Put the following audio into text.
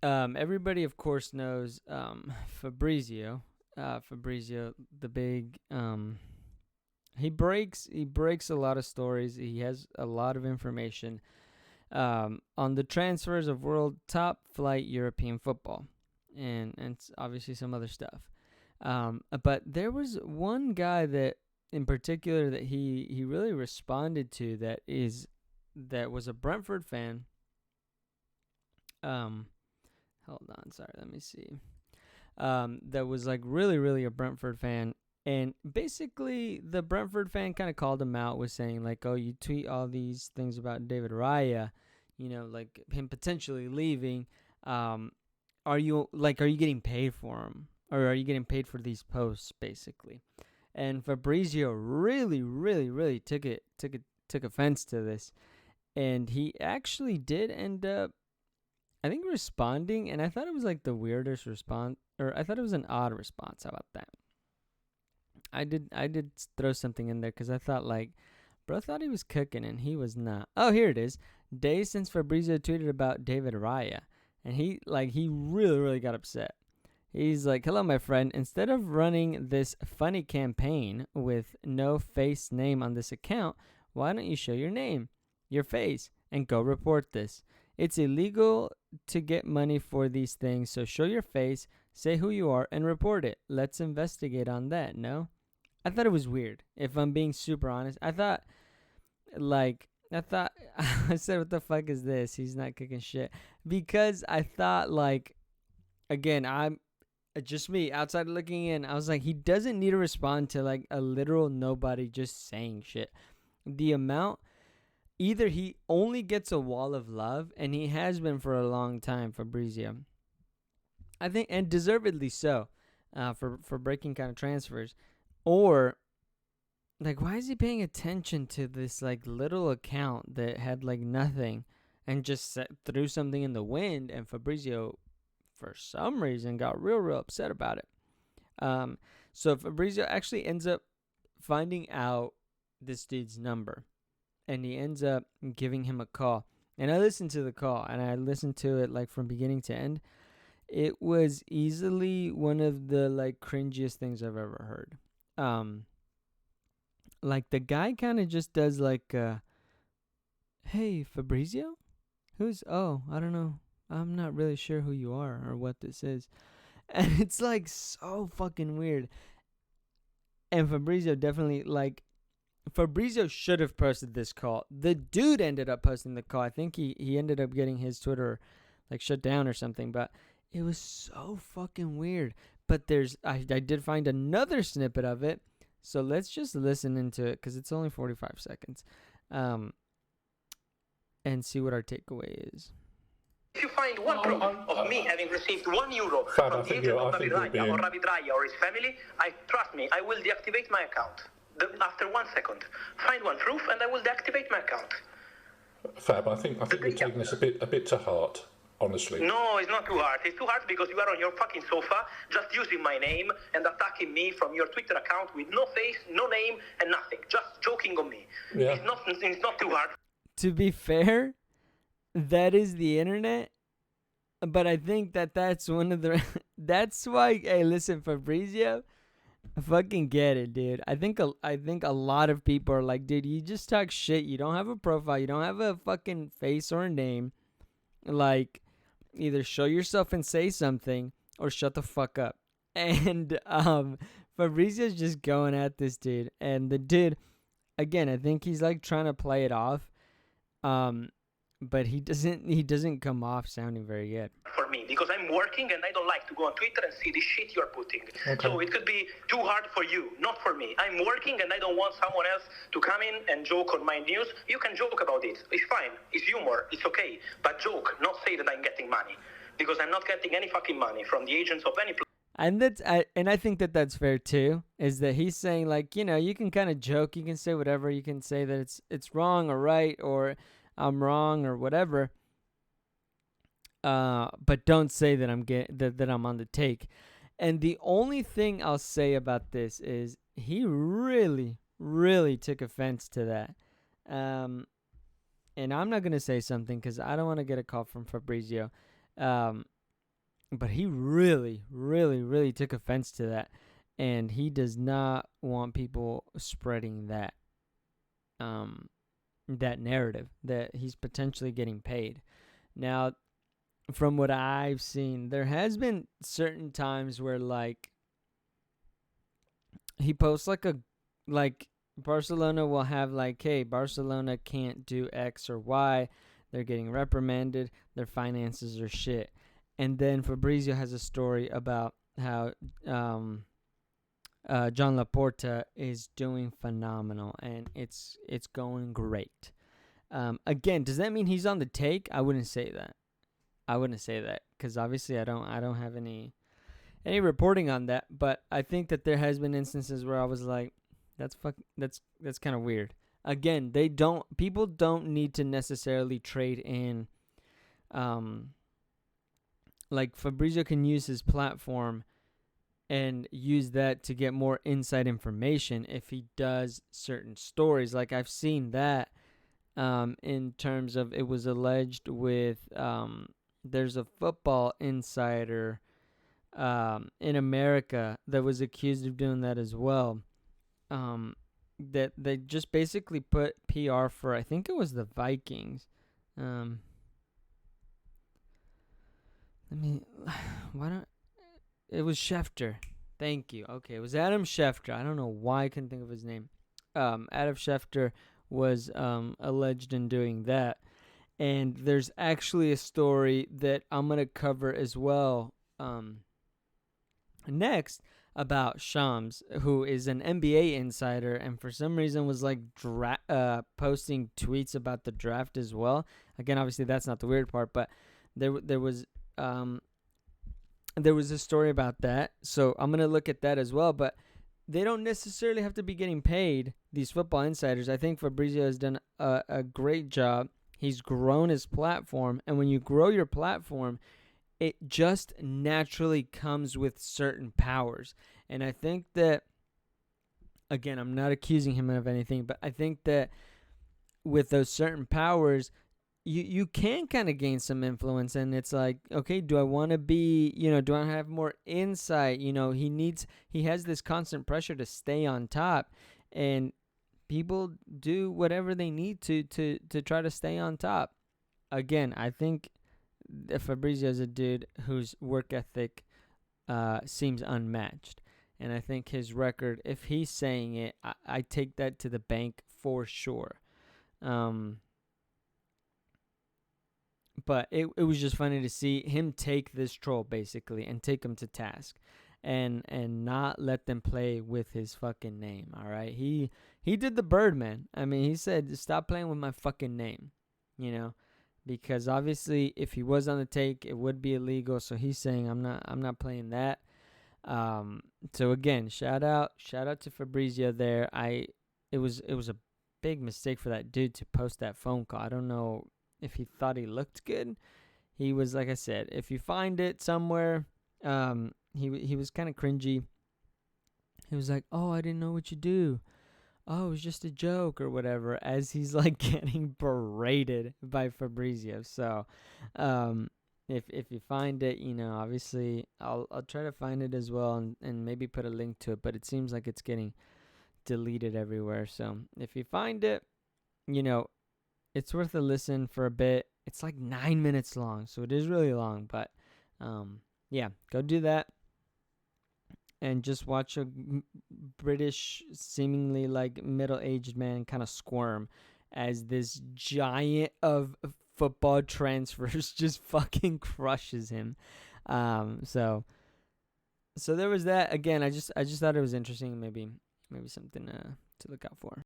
Everybody, of course, knows Fabrizio. Fabrizio, the big. He breaks a lot of stories. He has a lot of information on the transfers of world top flight European football, and obviously some other stuff. But there was one guy that, in particular, that he really responded to that was a Brentford fan. Um, Hold on, sorry, let me see. That was like really, really a Brentford fan. And basically, the Brentford fan kind of called him out, was saying, like, oh, you tweet all these things about David Raya, like him potentially leaving. Are you getting paid for him? Or are you getting paid for these posts, basically? And Fabrizio really, really, really took offense to this. And he actually did end up, I think, responding, and I thought it was like the weirdest response, or I thought it was an odd response. How about that? I did throw something in there because I thought, like, bro thought he was cooking and he was not. Oh, here it is. Days since Fabrizio tweeted about David Raya, and he really, really got upset. He's like, hello, my friend. Instead of running this funny campaign with no face name on this account, why don't you show your face, and go report this? It's illegal to get money for these things, so show your face, say who you are, and report it. Let's investigate on that, no? I thought it was weird, if I'm being super honest. I said, what the fuck is this? He's not kicking shit. Because I thought, like, again, I'm just me outside looking in. I was like, he doesn't need to respond to like a literal nobody just saying shit. The amount, either he only gets a wall of love, and he has been for a long time, Fabrizio. I think, and deservedly so, for breaking kind of transfers, or like, why is he paying attention to this like little account that had like nothing, and just threw something in the wind, and Fabrizio, for some reason, got real, real upset about it. So Fabrizio actually ends up finding out this dude's number, and he ends up giving him a call. And I listened to the call, and I listened to it like from beginning to end. It was easily one of the like cringiest things I've ever heard. Like, the guy kind of just does like, hey, Fabrizio? I don't know. I'm not really sure who you are or what this is. And it's like so fucking weird. And Fabrizio should have posted this call. The dude ended up posting the call. I think he ended up getting his Twitter like shut down or something, but it was so fucking weird. But I did find another snippet of it. So let's just listen into it, because it's only 45 seconds. And see what our takeaway is. If you find one proof of me having received €1 from the agent of David Raya or David Raya or his family, trust me, I will deactivate my account. After 1 second. Find one proof and I will deactivate my account. Fab, I think you're taking this a bit to heart, honestly. No, it's not too hard. It's too hard because you are on your fucking sofa just using my name and attacking me from your Twitter account with no face, no name, and nothing. Just joking on me. Yeah. It's not too hard. To be fair, that is the internet, but I think that's one of the that's why, hey, listen, Fabrizio, I fucking get it, dude. I think a lot of people are like, dude, you just talk shit. You don't have a profile, you don't have a fucking face or a name. Like, either show yourself and say something, or shut the fuck up. And Fabrizio's just going at this dude, and the dude, again, I think he's like trying to play it off. But he doesn't come off sounding very good. For me, because I'm working and I don't like to go on Twitter and see the shit you're putting. Okay. So it could be too hard for you, not for me. I'm working and I don't want someone else to come in and joke on my news. You can joke about it. It's fine. It's humor. It's okay. But joke, not say that I'm getting money. Because I'm not getting any fucking money from the agents of any And I think that that's fair too, is that he's saying, like, you can kind of joke, you can say whatever, you can say that it's wrong or right, or I'm wrong or whatever. But don't say that that I'm on the take. And the only thing I'll say about this is he really, really took offense to that. And I'm not gonna say something because I don't want to get a call from Fabrizio. But he really, really, really took offense to that, and he does not want people spreading that narrative that he's potentially getting paid. Now, from what I've seen, there has been certain times where like he posts like Barcelona will have like, hey, Barcelona can't do X or Y, they're getting reprimanded, their finances are shit. And then Fabrizio has a story about how John Laporta is doing phenomenal and it's going great. Again, does that mean he's on the take? I wouldn't say that. Because obviously I don't have any reporting on that. But I think that there has been instances where I was like, that's kind of weird. Again, people don't need to necessarily trade in. Like Fabrizio can use his platform and use that to get more inside information if he does certain stories. Like I've seen that in terms of it was alleged with there's a football insider in America that was accused of doing that as well. That they just basically put PR for, I think it was the Vikings. It was Schefter. Thank you. Okay, it was Adam Schefter. I don't know why I couldn't think of his name. Adam Schefter was alleged in doing that. And there's actually a story that I'm going to cover as well next about Shams, who is an NBA insider and for some reason was like posting tweets about the draft as well. Again, obviously that's not the weird part, but there was a story about that. So I'm going to look at that as well, but they don't necessarily have to be getting paid, these football insiders. I think Fabrizio has done a great job. He's grown his platform, and when you grow your platform, it just naturally comes with certain powers. And I think that, again, I'm not accusing him of anything, but I think that with those certain powers, you can kind of gain some influence. And it's like, okay, do I want to be, do I have more insight? He has this constant pressure to stay on top, and people do whatever they need to try to stay on top. Again, I think Fabrizio is a dude whose work ethic seems unmatched. And I think his record, if he's saying it, I take that to the bank for sure. But it was just funny to see him take this troll, basically, and take him to task. And not let them play with his fucking name, all right? He did the Birdman. I mean, he said, stop playing with my fucking name, because obviously if he was on the take, it would be illegal. So he's saying, I'm not playing that. So again, shout out to Fabrizio there. It was a big mistake for that dude to post that phone call. I don't know if he thought he looked good. He was, like I said, if you find it somewhere, he was kind of cringy. He was like, "Oh, I didn't know what you do. Oh, it was just a joke or whatever," as he's like getting berated by Fabrizio. So, if you find it, obviously I'll try to find it as well and maybe put a link to it. But it seems like it's getting deleted everywhere. So if you find it, it's worth a listen for a bit. It's like 9 minutes long, so it is really long. But yeah, go do that. And just watch a British, seemingly like middle-aged man kind of squirm as this giant of football transfers just fucking crushes him. So there was that. Again, I just thought it was interesting. Maybe something to look out for.